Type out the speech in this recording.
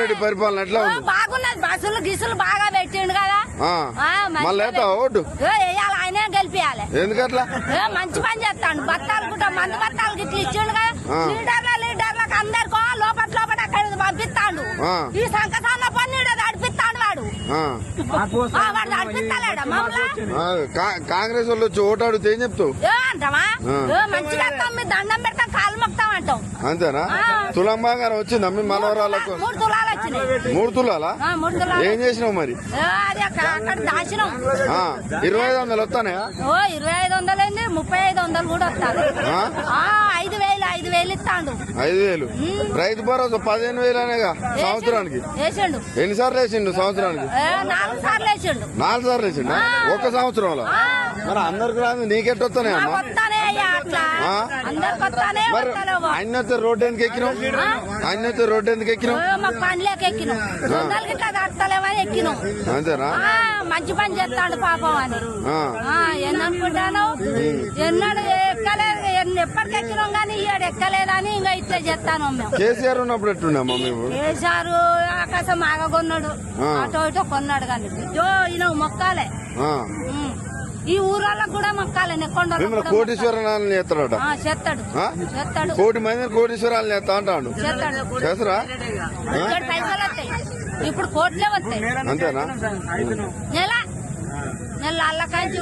రెడ్డి పరిపాలన ఎట్లా ఉంది? బాగున్నది, బస్సులు గిసులు బాగా పెట్టిండు కదా. మళ్ళీ ఓటు వేయాలి, ఆయనే గెలిపియాలి. ఎందుకట్లా? మంచి పని చేస్తాడు. బత్తాలు గుట్ట మందు బత్తాలు గిట్లు ఇచ్చిండు కదా. లీడర్లకు అందరికో లోపల అక్కడ పంపిస్తాడు. ఈ సంకటాల పని నడిపిస్తాడు వాడు. వాడు నడిపిస్తాడా మమ్మల్ని? కాంగ్రెస్ వాళ్ళు వచ్చి ఓటు అడిగితే ఏం చెప్తావు? అంటావా? మంచిగా మీ దండం పెడతాం, కాలు మొక్తాం అంటాం. అంతేనా? తులం బంగారం వచ్చిందా మీ మనవరాలకు? 3 తులాలు వచ్చినాయి. 3 తులాలా? 3 తులాలు. ఏం చేసినావు మరి? అది అక్కడ దాచినాం. 2500 వస్తానయా? 2500 ఏంది, 3500 కూడా వస్తాను. 5,000 ఇస్తాడు. 5,000 రైతు భరోసా 15,000 అనేగా సంవత్సరానికి. వేసిండు. ఎన్నిసార్లు వేసిండు సంవత్సరానికి? 4 సార్లు వేసిండు. 4 సార్లు వేసిండు ఒక సంవత్సరంలో. మరి అందరికి రాదు, నీకెట్టొస్తానే అమ్మా? మరి ఆయనతో రోడ్డు ఎందుకు ఎక్కినావు? ఆయనతో రోడ్డు ఎందుకు ఎక్కినావు? పనిలోకి ఎక్కినాం. దొంగలకి ఎక్కినాం. అంతేనా? మంచి పని చేస్తాడు పాపం అని. ఎన్ననుకుంటాను, ఎన్నడు ఎక్కలేదు, ఎప్పటికి ఎక్కినాం కానీ ఇయ్యాడు ఎక్కలేదని ఇంకా ఇట్లా చేస్తాను మేము. కేసీఆర్ ఉన్నప్పుడు ఎట్టుండమ్మా మేము? కేసీఆర్ ఆకాశం ఆగా కొన్నాడు, అటో ఇటో కొన్నాడు కానీ ఈయన మొక్కాలే. ఈ ఊరాలకు కూడా మొక్కాలే. మిమ్మల్ని కోటీశ్వరాలను చేస్తాడట. చేస్తాడు. కోటి మందిని కోటీశ్వరాలను చేస్తా అంటాడు. చేస్తారా? పైసలు వస్తాయి, ఇప్పుడు కోట్లే వస్తాయి. అంతేనా? నెల అల్లకాంచి